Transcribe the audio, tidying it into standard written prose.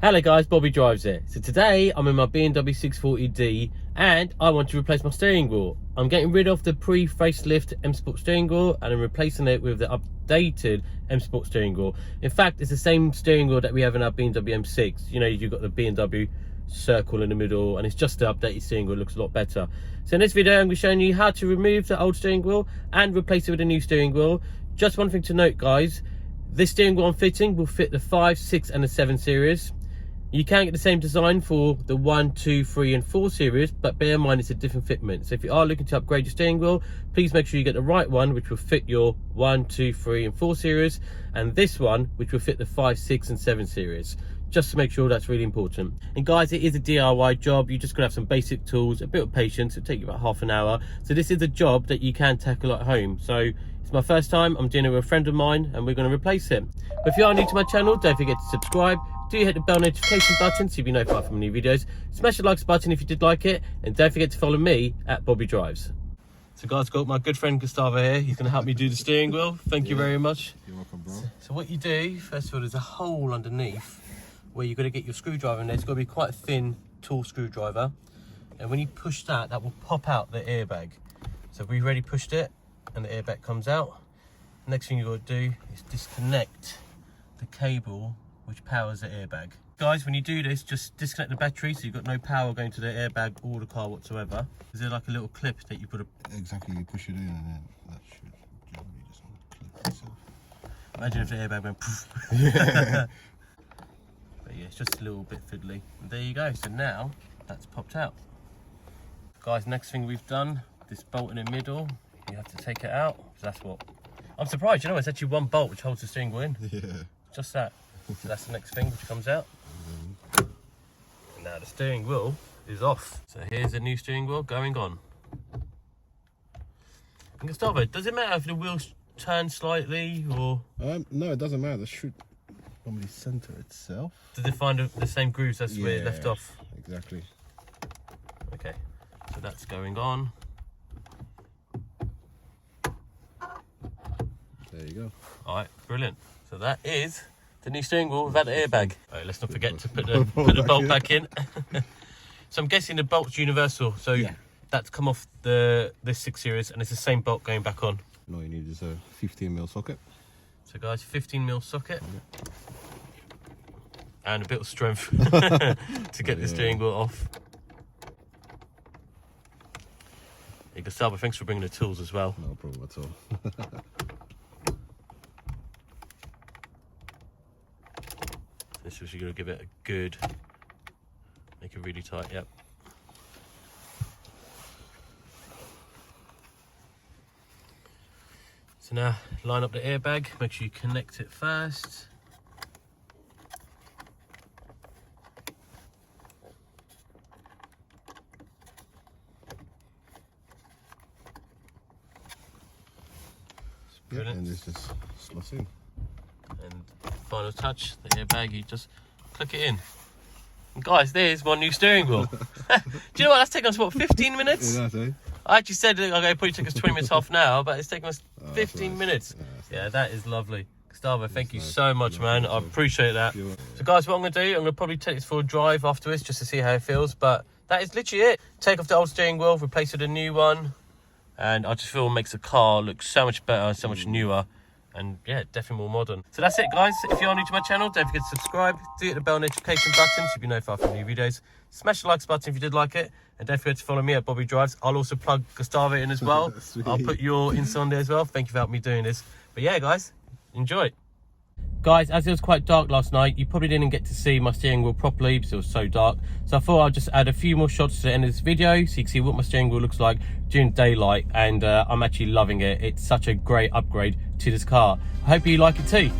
Hello guys, Bobby Drives here. So today I'm in my BMW 640D and I want to replace my steering wheel. I'm getting rid of the pre-facelift M Sport steering wheel and I'm replacing it with the updated M Sport steering wheel. In fact, it's the same steering wheel that we have in our BMW M6. You know, you've got the BMW circle in the middle and it's just the updated steering wheel. It looks a lot better. So in this video I'm going to be showing you how to remove the old steering wheel and replace it with a new steering wheel. Just one thing to note guys, this steering wheel I'm fitting will fit the 5, 6 and the 7 series. You can get the same design for the 1, 2, 3 and 4 series, but bear in mind it's a different fitment. So if you are looking to upgrade your steering wheel, please make sure you get the right one which will fit your 1, 2, 3 and 4 series, and this one which will fit the 5, 6 and 7 series. Just to make sure, that's really important. And guys, it is a DIY job. You just gotta have some basic tools, a bit of patience. It'll take you about half an hour. So this is a job that you can tackle at home. So it's my first time, I'm doing it with a friend of mine and we're gonna replace him. But if you are new to my channel, don't forget to subscribe. Do hit the bell notification button so you'll be notified from new videos. Smash the likes button if you did like it, and don't forget to follow me at Bobby Drives. So guys, got my good friend Gustavo here. He's going to help me do the steering wheel. Thank you very much. You're welcome, bro. So what you do, first of all, there's a hole underneath where you've got to get your screwdriver in there. It's got to be quite a thin, tall screwdriver. And when you push that, that will pop out the airbag. So we've already pushed it and the airbag comes out. Next thing you've got to do is disconnect the cable which powers the airbag. Guys, when you do this, just disconnect the battery so you've got no power going to the airbag or the car whatsoever. Is there like a little clip that you put Exactly, you push it in and then that should generally just clip itself. Imagine if the airbag went poof. Yeah. But yeah, it's just a little bit fiddly. And there you go, so now that's popped out. Guys, next thing we've done, this bolt in the middle, you have to take it out. So that's what, I'm surprised, you know, it's actually one bolt which holds the steering wheel in. Yeah. Just that. So that's the next thing which comes out. And now the steering wheel is off. So here's the new steering wheel going on. And Gustavo, does it matter if the wheels turn slightly or? No, it doesn't matter. It should normally center itself. Does it find the same grooves as where it left off? Exactly. Okay, so that's going on. There you go. All right, brilliant. So that is the new steering wheel without the airbag. All right, let's not forget to put the bolt back in. So I'm guessing the bolt's universal. So that's come off this 6 series and it's the same bolt going back on. All you need is a 15mm socket. So guys, 15mm socket. And a bit of strength to get the steering wheel off. Hey Gustavo, thanks for bringing the tools as well. No problem at all. This is, you're going to give it a good, make it really tight, yep. So now line up the airbag, make sure you connect it first. Brilliant. And this just slots in. And final touch, the airbag, you just click it in. And guys, there's my new steering wheel. Do you know what, that's taken us, what, 15 minutes? Yeah, that's I actually said okay, it'd probably take us 20 minutes, half an hour, but it's taken us 15 nice. minutes. Yeah, Yeah, that is lovely. Gustavo, thank you nice. so much, man. I appreciate that. So guys, what I'm going to do, I'm going to probably take this for a drive afterwards just to see how it feels, but that is literally it. Take off the old steering wheel, replace it with a new one, and I just feel it makes the car look so much better, so much newer. And yeah, definitely more modern. So that's it guys. If you are new to my channel, don't forget to subscribe. Do hit the bell notification button so you'll be notified from new videos. Smash the likes button if you did like it. And don't forget to follow me at Bobby Drives. I'll also plug Gustavo in as well. I'll put your Insta on there as well. Thank you for helping me doing this. But yeah guys, enjoy. Guys, as it was quite dark last night, you probably didn't get to see my steering wheel properly because it was so dark. So I thought I'd just add a few more shots to the end of this video so you can see what my steering wheel looks like during daylight. And I'm actually loving it. It's such a great upgrade to this car. I hope you like it too.